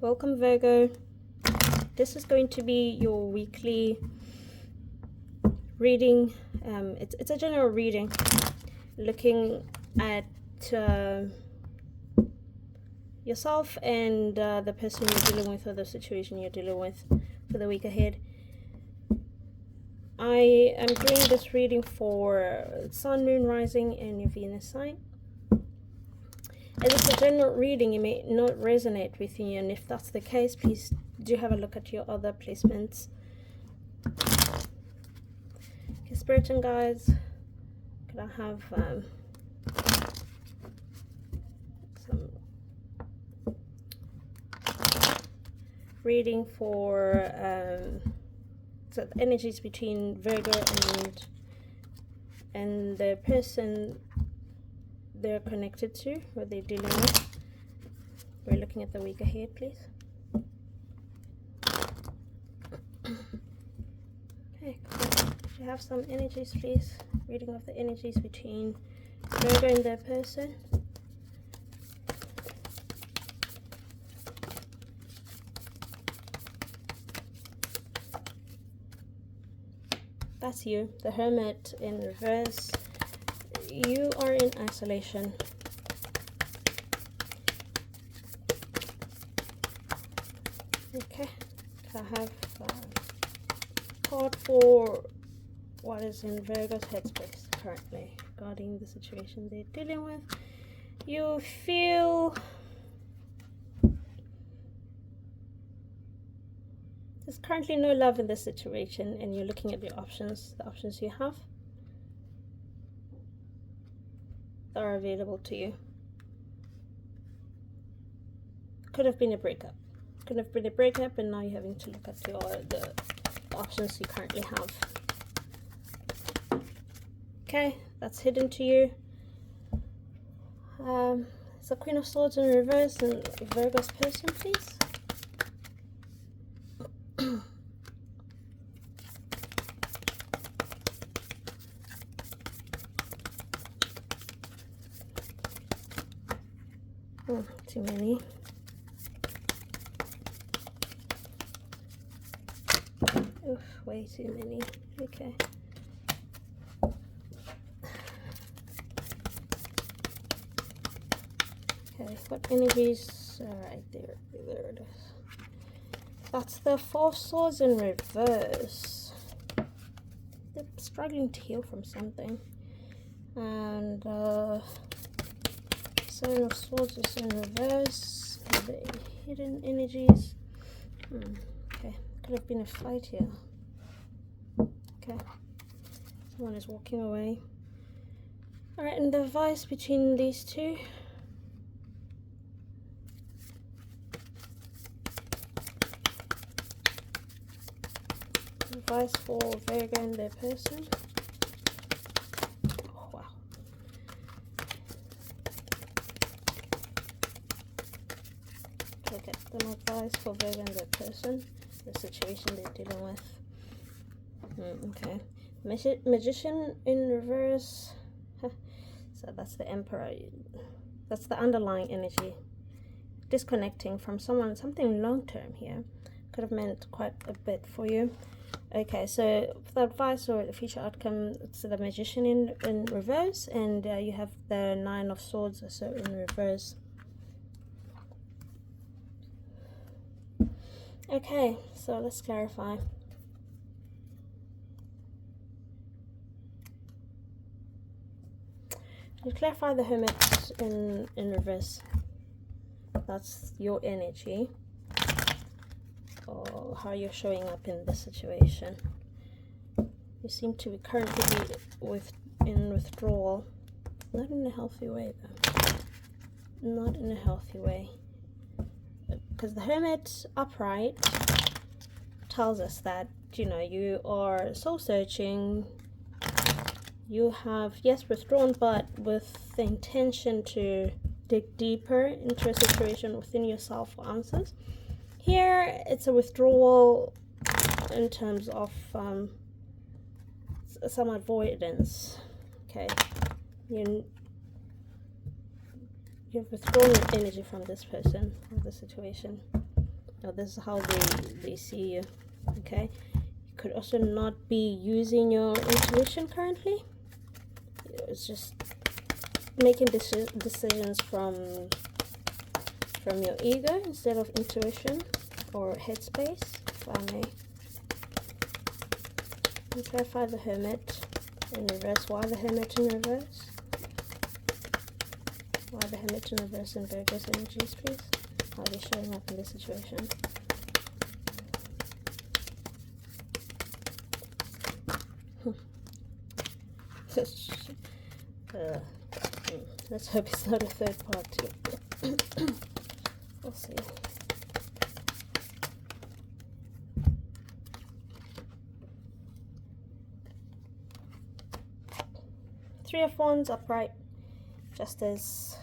Welcome, Virgo. This is going to be your weekly reading. It's a general reading looking at yourself and the person you're dealing with, or the situation you're dealing with for the week ahead. I am doing this reading for Sun, Moon, Rising, and your Venus sign. As it's a general reading, it may not resonate with you, and if that's the case, please do have a look at your other placements. Okay, Spirit and Guides, could I have some reading for so the energies between Virgo and the person they're connected to, or they're dealing with. We're looking at the week ahead, please. Okay, could you have some energies, please? Reading of the energies between Virgo and their person. That's you, the Hermit in reverse. You are in isolation. Okay, I have a card for what is in Virgo's headspace currently regarding the situation they're dealing with. You feel there's currently no love in this situation, and you're looking at the options you have that are available to you. Could have been a breakup. Could have been a breakup, and now you're having to look at the options you currently have. Okay, that's hidden to you. It's the Queen of Swords in reverse and Virgo's person, please. Oh, too many. Oof, way too many. Okay. Okay, what energies? Alright, there it is. That's the Four of Swords in reverse. They're struggling to heal from something. And Seven of Swords is in reverse. The hidden energies. Okay, could have been a fight here. Okay, someone is walking away. Alright, and the vice between these two. Advice for Virgo and their person. Oh, wow. Okay, some advice for Virgo and their person, the situation they're dealing with. Okay. Magician in reverse. So that's the Emperor. That's the underlying energy. Disconnecting from someone, something long term here. Could have meant quite a bit for you. Okay, so for the advice or the future outcome, it's the Magician in reverse, and you have the Nine of Swords also in reverse. Okay, so let's clarify. You clarify the Hermit in reverse. That's your energy, or how you're showing up in this situation. You seem to be currently in withdrawal. Not in a healthy way, though. Not in a healthy way. Because the Hermit upright tells us that, you know, you are soul searching. You have, yes, withdrawn, but with the intention to dig deeper into a situation within yourself for answers. Here, it's a withdrawal in terms of some avoidance. Okay, you've withdrawn energy from this person, or the situation. or this is how they see you. Okay, you could also not be using your intuition currently. It's just making decisions from your ego instead of intuition or headspace, if I may. And clarify the Hermit in reverse. Why the Hermit in reverse? Why the Hermit in reverse in Virgo's energies, please? How are they showing up in this situation? Let's hope it's not a third party. We'll see. Three of Wands upright, Justice,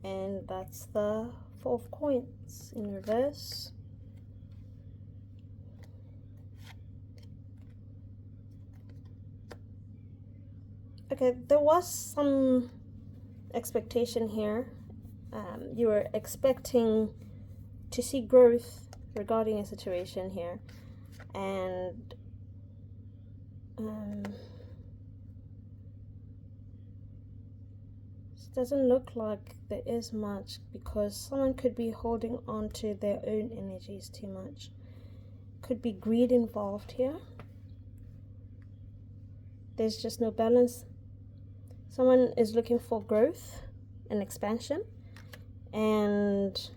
and that's the Four of Coins in reverse. Okay, there was some expectation here. You were expecting to see growth regarding a situation here, and it doesn't look like there is much, because someone could be holding on to their own energies too much. Could be greed involved here. There's just no balance. Someone is looking for growth and expansion, and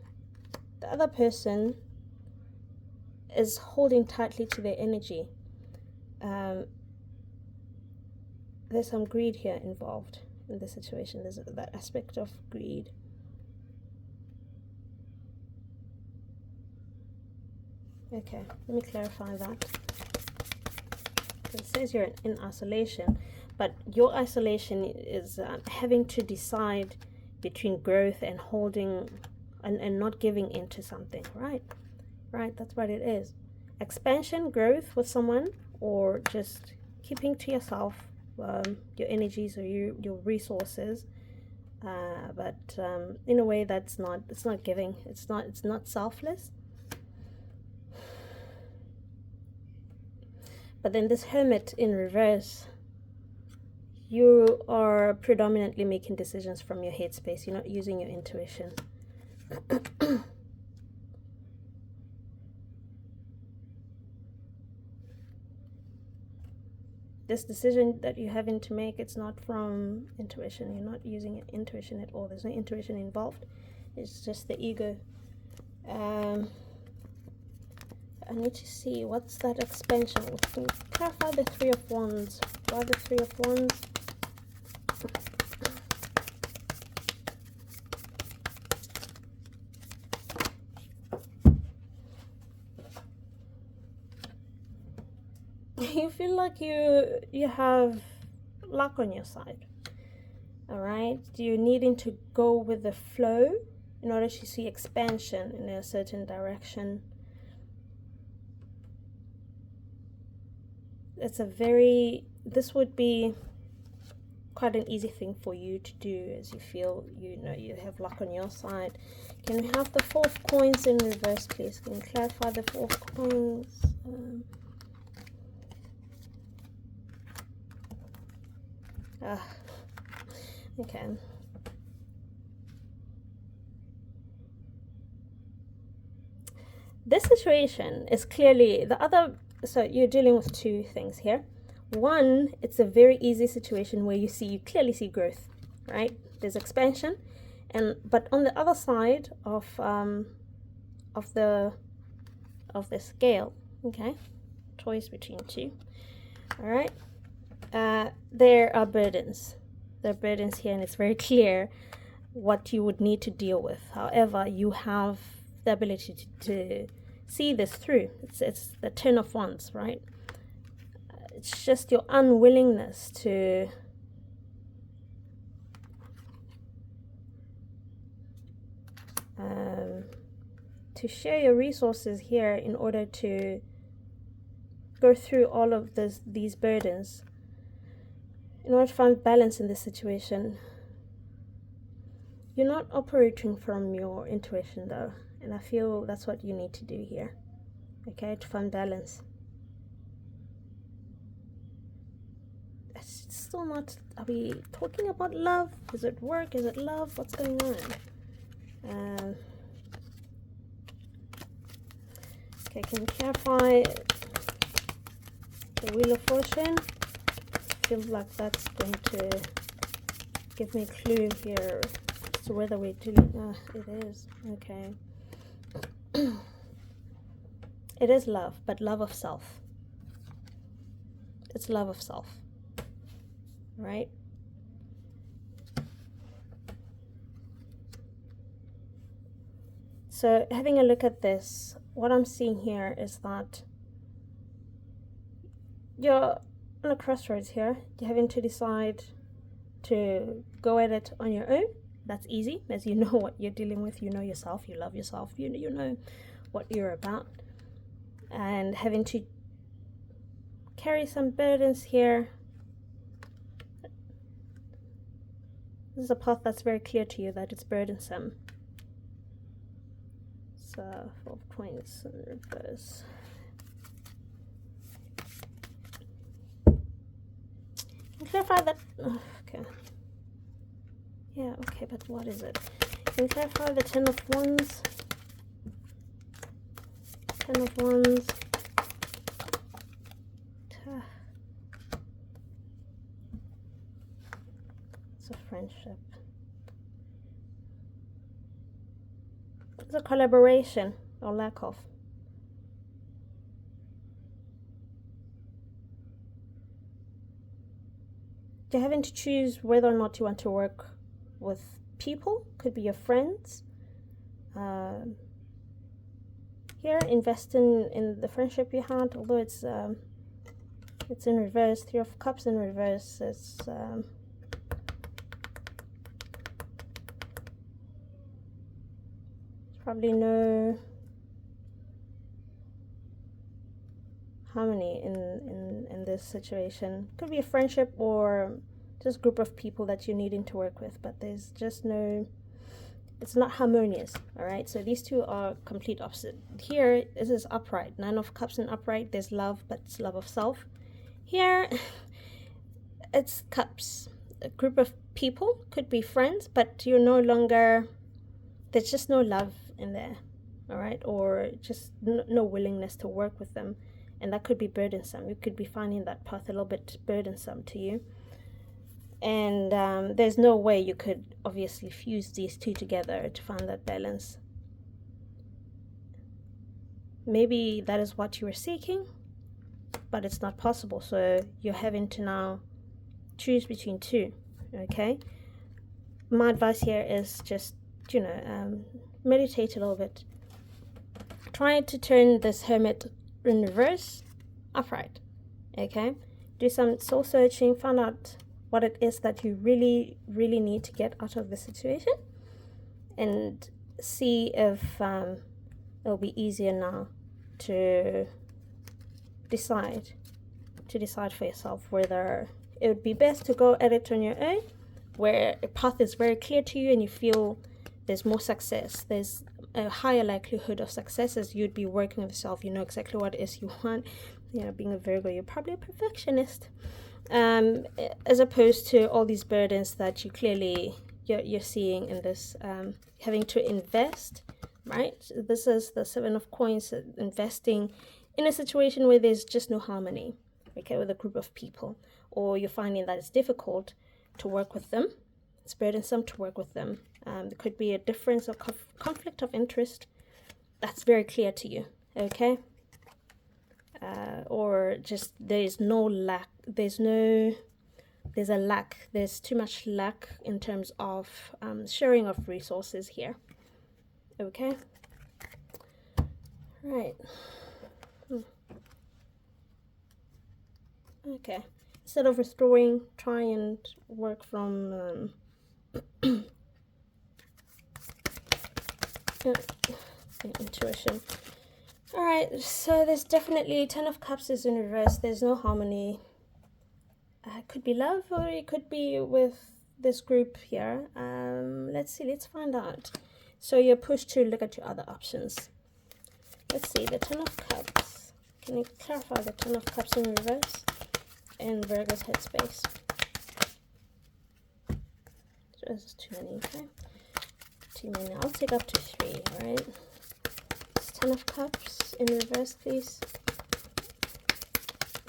the other person is holding tightly to their energy. There's some greed here involved in the situation. There's that aspect of greed. Okay, let me clarify that. It says you're in isolation, but your isolation is having to decide between growth and holding and not giving into something, right? Right, that's what it is. Expansion, growth with someone, or just keeping to yourself your energies or your resources, but in a way that's not, it's not giving, it's not selfless. But then this Hermit in reverse, you are predominantly making decisions from your headspace. You're not using your intuition. This decision that you're having to make, it's not from intuition. You're not using intuition at all. There's no intuition involved. It's just the ego. I need to see what's that expansion. Can you clarify the Three of Wands? Why the Three of Wands? You feel like you have luck on your side. All right, you're needing to go with the flow in order to see expansion in a certain direction. This would be quite an easy thing for you to do, as you feel you have luck on your side. Can we have the Four of Coins in reverse, please? Can you clarify the Four of Coins? Okay. This situation is clearly the other. So you're dealing with two things here. One, it's a very easy situation where you clearly see growth, right? There's expansion, but on the other side of the scale, okay, choice between two. All right, there are burdens. There are burdens here, and it's very clear what you would need to deal with. However, you have the ability to see this through. It's the Ten of Wands, right? It's just your unwillingness to share your resources here in order to go through all of these burdens, in order to find balance in this situation. You're not operating from your intuition though, And I feel that's what you need to do here, okay, to find balance. It's still not, are we talking about love? Is it work? Is it love? What's going on? Okay, can you clarify the Wheel of Fortune? Feels like that's going to give me a clue here as to whether we're doing, it is, okay. It is love, but love of self. It's love of self, right? So having a look at this, what I'm seeing here is that you're on a crossroads here. You're having to decide to go at it on your own. That's easy, as you know what you're dealing with. You know yourself, you love yourself, you know what you're about. And having to carry some burdens here. This is a path that's very clear to you that it's burdensome. So 4 points in reverse. Clarify that. Oh, okay. Yeah, okay, but what is it? Can you clarify the 10 of Wands? 10 of Wands. It's a friendship. It's a collaboration or lack of. You're having to choose whether or not you want to work with people. Could be your friends. Here, invest in the friendship you had, although it's in reverse. 3 of Cups in reverse. It's probably no harmony in this situation. Could be a friendship or just group of people that you're needing to work with, but there's just no, it's not harmonious. All right, so these two are complete opposite. Here, this is upright. 9 of Cups in upright. There's love, but it's love of self. Here, it's Cups. A group of people, could be friends, but you're no longer, there's just no love in there. All right, or just no willingness to work with them. And that could be burdensome. You could be finding that path a little bit burdensome to you. And there's no way you could obviously fuse these two together to find that balance. Maybe that is what you were seeking, but it's not possible. So you're having to now choose between two, okay? My advice here is just, you know, meditate a little bit. Try to turn this Hermit in reverse upright, okay? Do some soul searching, find out what it is that you really need to get out of the situation, and see if it'll be easier now to decide for yourself whether it would be best to go at it on your own, where a path is very clear to you and you feel there's more success, there's a higher likelihood of success as you'd be working with yourself. You know exactly what it is you want. You know, being a Virgo, you're probably a perfectionist, as opposed to all these burdens that you clearly you're seeing in this, having to invest, right? This is the 7 of Coins, investing in a situation where there's just no harmony, okay, with a group of people, or you're finding that it's difficult to work with them. It's burdensome to work with them. There could be a difference or conflict of interest that's very clear to you, okay? Or just there's no lack, there's a lack, there's too much lack in terms of sharing of resources here, okay? Right. Okay, instead of withdrawing, try and work from intuition. All right, so there's definitely 10 of Cups is in reverse. There's no harmony. It could be love, or it could be with this group here. Let's see, let's find out. So you're pushed to look at your other options. Let's see, the Ten of Cups. Can you clarify the Ten of Cups in reverse in Virgo's headspace? Just too many, okay? Too many. I'll take up to 3, alright? It's Ten of Cups in reverse, please.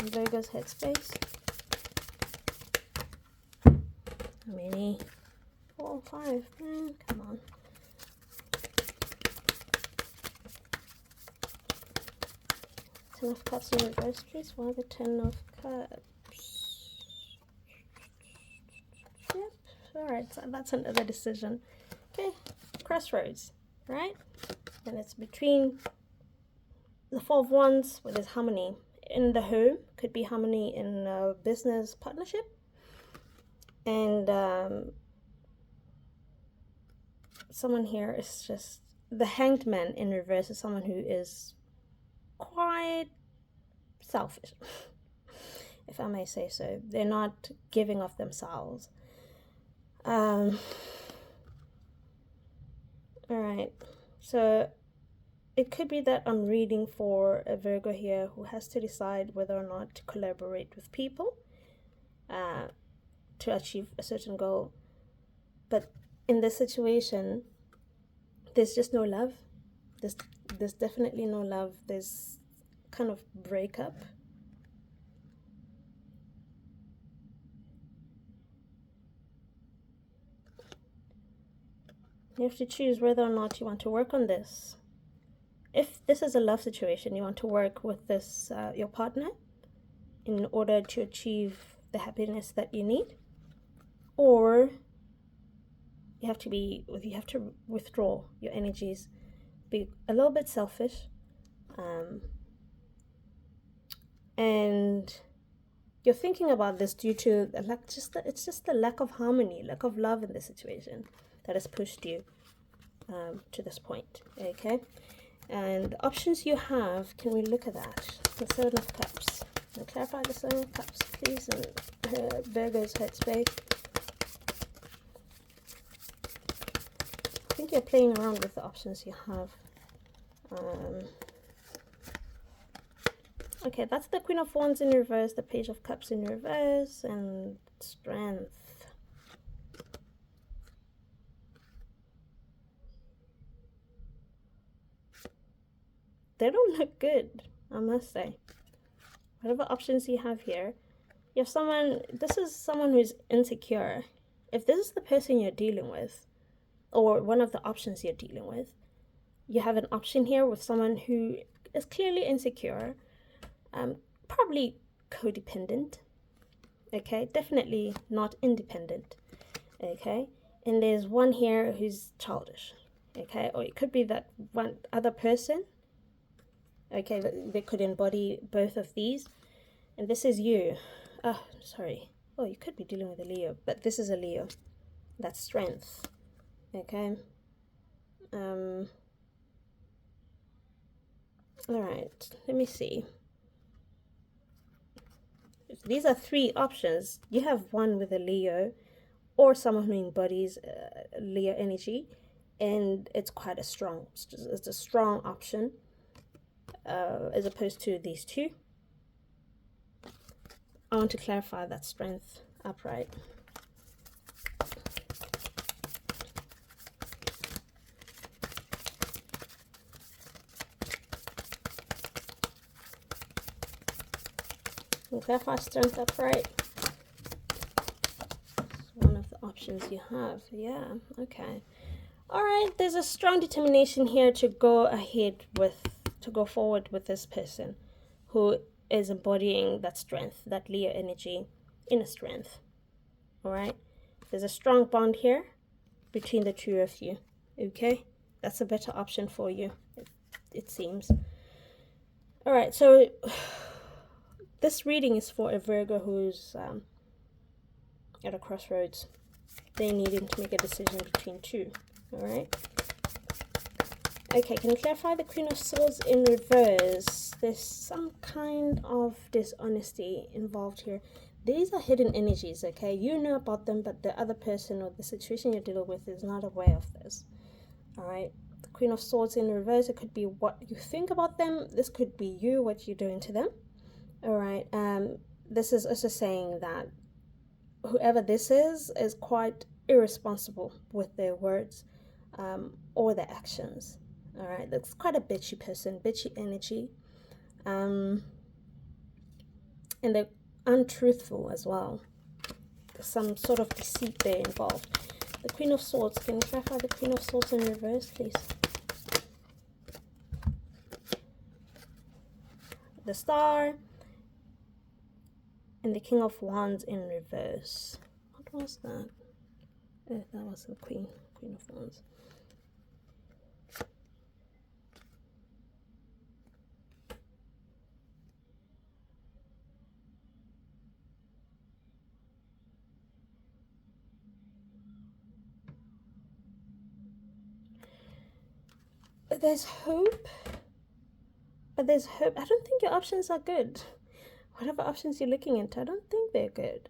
In Virgo's headspace. How many? 4, 5. Come on. Ten of Cups in reverse, please. Why the Ten of Cups? Yep. Alright, so that's another decision. Okay, crossroads, right? And it's between the Four of Wands, where there's harmony in the home, could be harmony in a business partnership, and someone here is just the Hanged Man in reverse is someone who is quite selfish, if I may say so. They're not giving of themselves. Alright, so it could be that I'm reading for a Virgo here who has to decide whether or not to collaborate with people to achieve a certain goal. But in this situation, there's just no love. There's definitely no love. There's kind of breakup. You have to choose whether or not you want to work on this. If this is a love situation, you want to work with this your partner in order to achieve the happiness that you need, or you have to withdraw your energies, be a little bit selfish, and you're thinking about this due to it's just the lack of harmony, lack of love in the situation that has pushed you to this point. Okay, and the options you have, can we look at that? The Seven of Cups. Can you clarify the Seven of Cups, please, and Virgo's headspace? I think you're playing around with the options you have. Okay, that's the Queen of Wands in reverse, the Page of Cups in reverse, and Strength. They don't look good, I must say. Whatever options you have here, you have someone, this is someone who's insecure. If this is the person you're dealing with, or one of the options you're dealing with, you have an option here with someone who is clearly insecure, probably codependent, okay, definitely not independent, okay, and there's one here who's childish, okay, or it could be that one other person, okay, they could embody both of these, and this is you. Oh, sorry. Oh, you could be dealing with a Leo, but this is a Leo. That's Strength, okay. All right, let me see. These are 3 options. You have one with a Leo or someone who embodies Leo energy, and it's quite it's a strong option as opposed to these 2. I want to clarify that Strength upright. Clarify Strength upright. It's one of the options you have. Yeah, okay. All right, there's a strong determination here to go forward with this person who is embodying that strength, that Leo energy, inner strength. All right, there's a strong bond here between the 2 of you. Okay, that's a better option for you, it seems. All right, so this reading is for a Virgo who's at a crossroads. They needing to make a decision between 2. All right. Okay, can you clarify the Queen of Swords in reverse? There's some kind of dishonesty involved here. These are hidden energies, okay? You know about them, but the other person or the situation you're dealing with is not aware of this. All right. The Queen of Swords in reverse. It could be what you think about them. This could be you, what you're doing to them. All right. This is also saying that whoever this is quite irresponsible with their words or their actions. All right. That's quite a bitchy person, bitchy energy. And they're untruthful as well. There's some sort of deceit there involved. The Queen of Swords. Can you clarify the Queen of Swords in reverse, please? The Star and the King of Wands in reverse. What was that? Oh, that was the Queen of Wands. There's hope, but there's hope. I don't think your options are good. Whatever options you're looking into, I don't think they're good.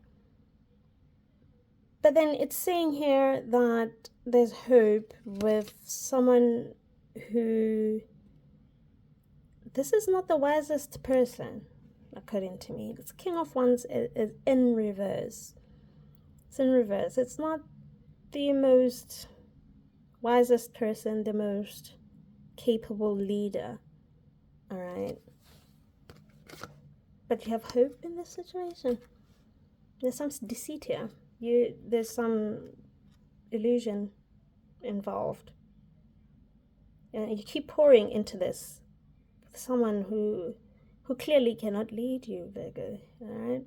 But then it's saying here that there's hope with someone who, this is not the wisest person, according to me. It's King of Wands is in reverse. It's in reverse. It's not the most wisest person, the most capable leader. All right. But you have hope in this situation. There's some deceit here. There's some illusion involved. And you keep pouring into this with someone who clearly cannot lead you, Virgo. All right.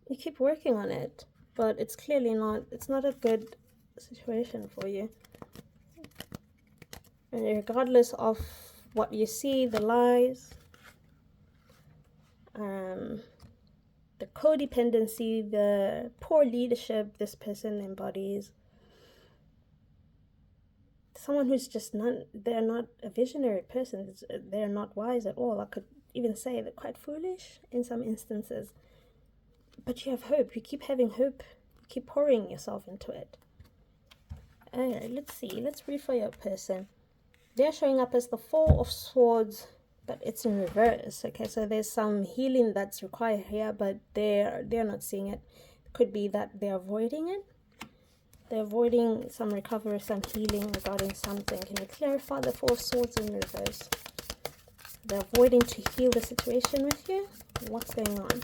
You keep working on it, but it's clearly not. It's not a good situation for you. And regardless of what you see, the lies, the codependency, the poor leadership this person embodies, someone who's just they're not a visionary person, they're not wise at all. I could even say they're quite foolish in some instances. But you have hope, you keep having hope, you keep pouring yourself into it. Alright, let's see, let's read for your person. They're showing up as the Four of Swords, but it's in reverse. Okay, so there's some healing that's required here, but they're not seeing it. It could be that they're avoiding it. They're avoiding some recovery, some healing regarding something. Can you clarify the Four of Swords in reverse? They're avoiding to heal the situation with you. What's going on?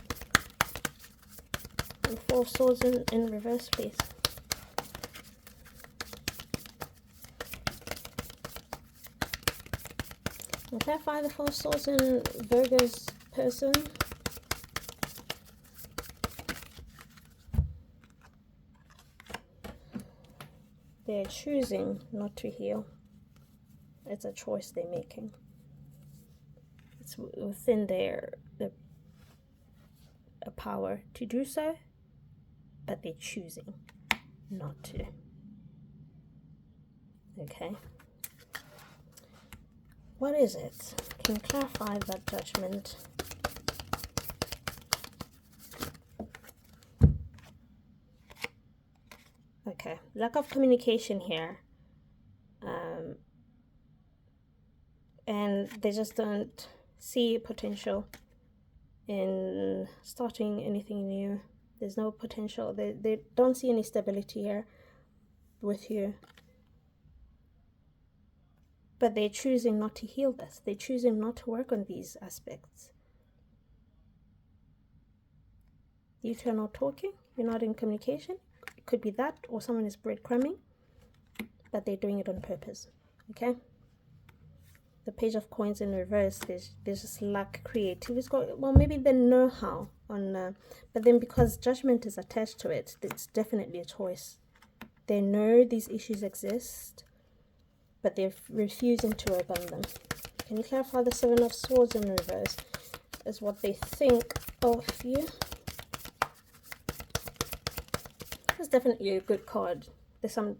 And Four of Swords in reverse, please. And clarify the Four of Swords in Virgo's person. They're choosing not to heal. It's a choice they're making. It's within their power to do so, but they're choosing not to. Okay. What is it? Can you clarify that Judgment? Okay, lack of communication here. And they just don't see potential in starting anything new. There's no potential. They don't see any stability here with you. But they're choosing not to heal this. They're choosing not to work on these aspects. You two are not talking. You're not in communication. It could be that, or someone is breadcrumbing, but they're doing it on purpose. Okay? The Page of Coins in reverse, there's just lack creativity. Well, maybe they know how on, but then because Judgment is attached to it, it's definitely a choice. They know these issues exist, but they're refusing to work on them. Can you clarify the Seven of Swords in reverse? Is what they think of you. It's definitely a good card. There's some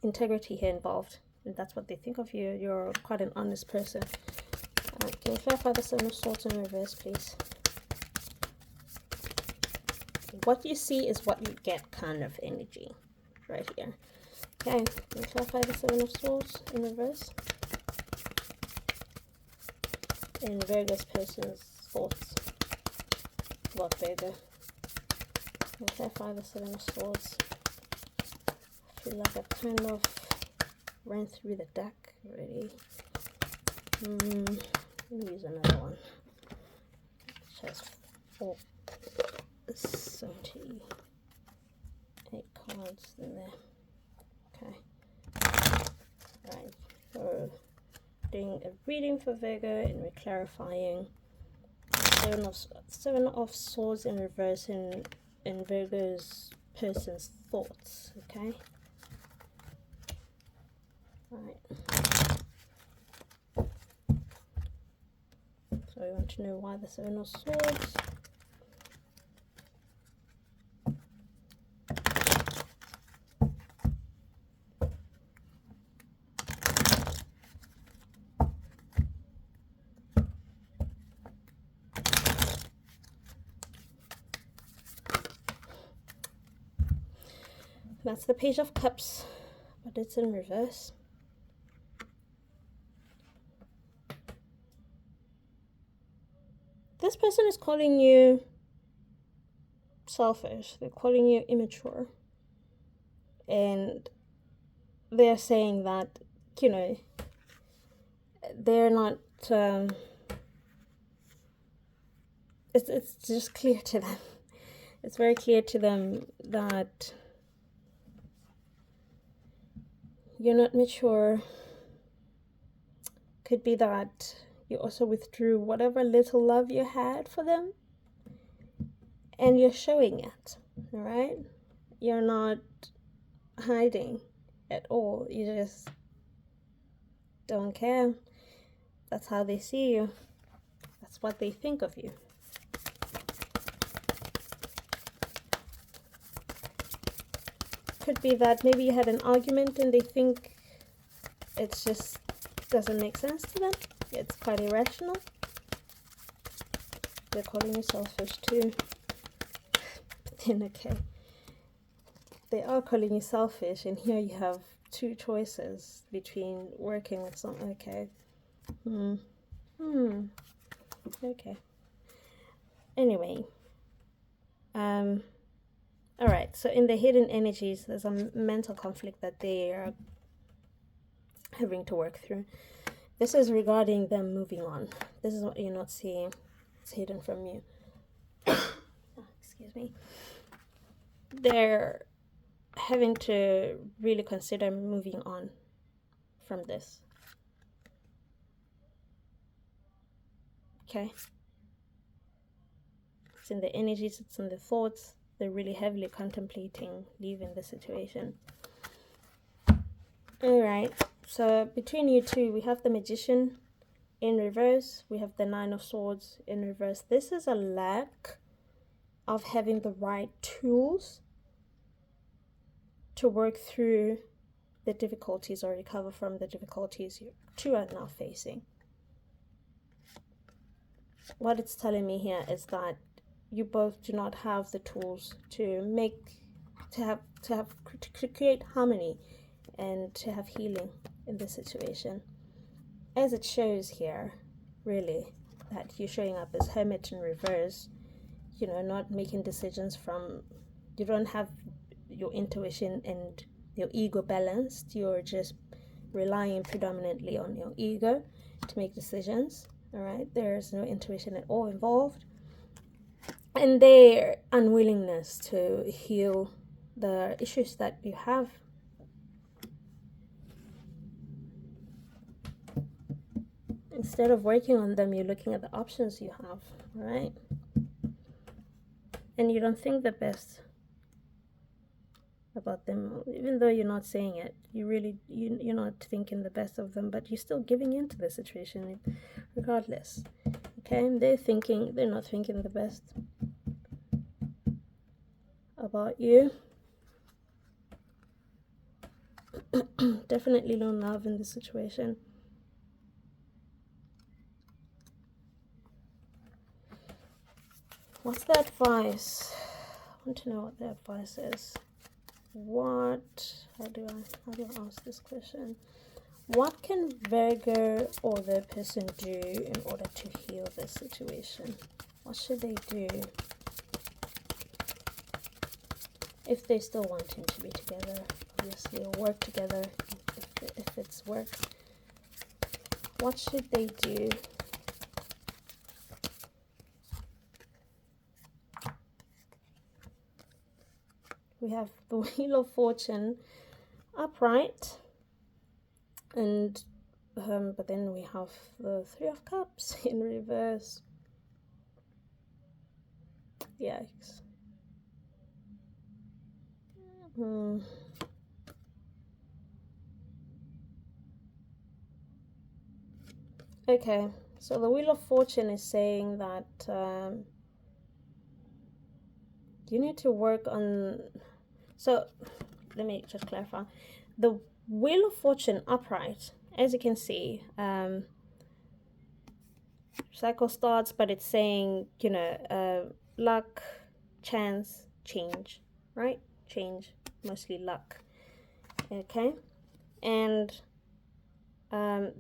integrity here involved, and that's what they think of you. You're quite an honest person. Can you clarify the Seven of Swords in reverse, please? what you see is what you get kind of energy right here. Okay, can you clarify the Seven of Swords in reverse? In Virgo's person's thoughts about Virgo. Can you clarify the Seven of Swords? I feel like I've kind of ran through the deck already. Let me use another one. Which has 78 cards in there. Okay. Right. So doing a reading for Virgo, and we're clarifying Seven of Swords in reverse in Virgo's person's thoughts. Okay. Right. So we want to know why the Seven of Swords. That's the Page of Cups, but it's in reverse. This person is calling you selfish. They're calling you immature. And they're saying that, you know, they're not, it's just clear to them. It's very clear to them that you're not mature. Could be that you also withdrew whatever little love you had for them, and you're showing it, all right? You're not hiding at all. You just don't care. That's how they see you. That's what they think of you. Could be that maybe you had an argument and they think it just doesn't make sense to them. It's quite irrational. They're calling you selfish too. But then, okay, they are calling you selfish, and here you have two choices between working with someone. Okay. Okay. Anyway. Alright, so in the hidden energies, there's a mental conflict that they are having to work through. This is regarding them moving on. This is what you're not seeing. It's hidden from you. Excuse me. They're having to really consider moving on from this. Okay? It's in the energies, it's in the thoughts. They're really heavily contemplating leaving the situation. Alright. So between you two, we have the Magician in reverse. We have the Nine of Swords in reverse. This is a lack of having the right tools to work through the difficulties or recover from the difficulties you two are now facing. What it's telling me here is that you both do not have the tools to create harmony and to have healing in this situation. As it shows here, really, that you're showing up as Hermit in reverse, you know, not making decisions from, you don't have your intuition and your ego balanced. You're just relying predominantly on your ego to make decisions. All right, there's no intuition at all involved, and their unwillingness to heal the issues that you have. Instead of working on them, you're looking at the options you have, right? And you don't think the best about them, even though you're not saying it. You're not thinking the best of them, but you're still giving into the situation regardless. Okay, they're not thinking the best about you. Definitely no love in this situation. What's the advice? want to know what the advice is. How do I ask this question? What can Virgo or the person do in order to heal this situation? What should they do if they still wanting to be together, obviously, or work together, if it's work? What should they do? We have the Wheel of Fortune upright, and but then we have the Three of Cups in reverse. Yikes. Okay, so the Wheel of Fortune is saying that you need to work on. So let me just clarify. The Wheel of Fortune upright, as you can see, cycle starts, but it's saying, you know, luck, chance, change, right? Change, mostly luck. Okay, and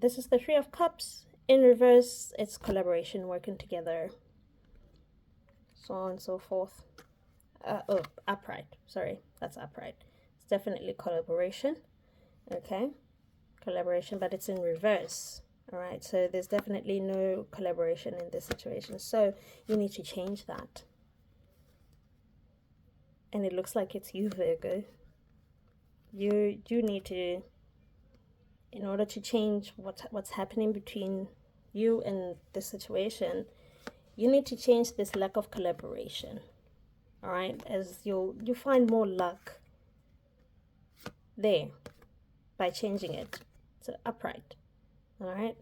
this is the Three of Cups in reverse. It's collaboration, working together, so on and so forth. Oh, upright, sorry, that's upright. It's definitely collaboration. Okay, collaboration, but it's in reverse. All right, so there's definitely no collaboration in this situation, so you need to change that. And it looks like it's you, Virgo. You need to, in order to change what's happening between you and the situation, you need to change this lack of collaboration. All right, as you find more luck there by changing it to upright. All right,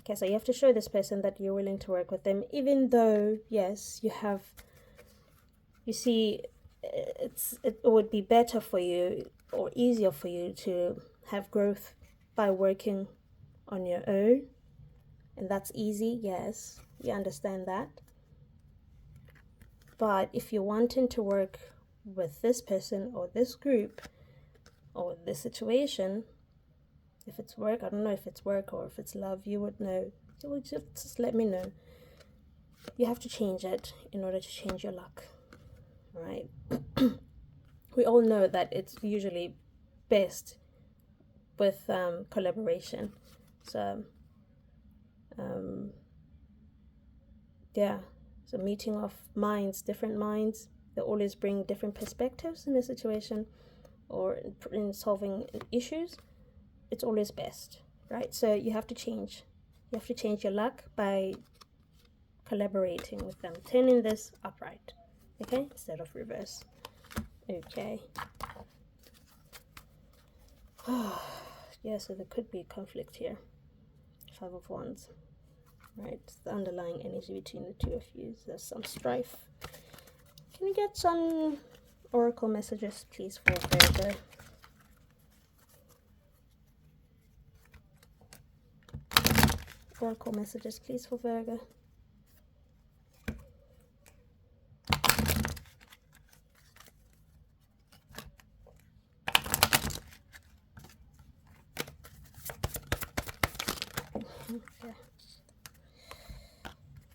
okay, so you have to show this person that you're willing to work with them, even though, yes, you see, it would be better for you or easier for you to have growth by working on your own, and that's easy. Yes, you understand that. But if you're wanting to work with this person or this group or this situation, if it's work, I don't know if it's work or if it's love, you would know. You would just let me know. You have to change it in order to change your luck. All right. We all know that it's usually best with collaboration. So yeah, so meeting of minds, different minds, they always bring different perspectives in a situation or in solving issues. It's always best, right? So you have to change your luck by collaborating with them, turning this upright, okay, instead of reverse. Okay. Yeah, so there could be conflict here. Five of Wands, right? It's the underlying energy between the two of you. There's some strife. Can we get some oracle messages, please, for Virgo? Oracle messages, please, for Virgo. Okay.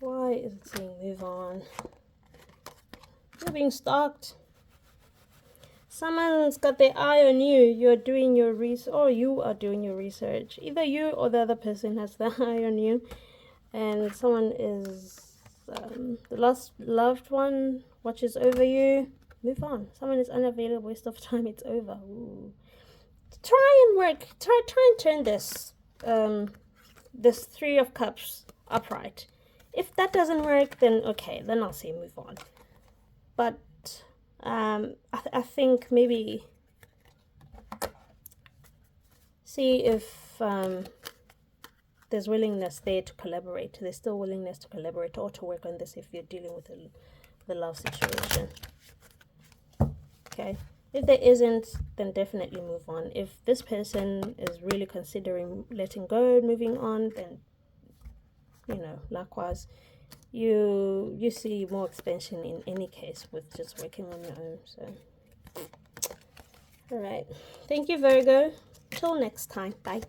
Why is it saying move on? You're being stalked. Someone's got their eye on you. You're doing your research, or you are doing your research. Either you or the other person has the eye on you, and someone is the last loved one watches over you. Move on. Someone is unavailable. Waste of time. It's over. Ooh. Try and work. Try and turn this this Three of Cups upright. If that doesn't work, then okay, then I'll say move on. But I think maybe see if there's willingness there to collaborate. There's still willingness to collaborate or to work on this if you're dealing with the love situation. Okay. If there isn't, then definitely move on. If this person is really considering letting go and moving on, then, you know, likewise, you see more expansion in any case with just working on your own. So all right, thank you, Virgo. Till next time, bye.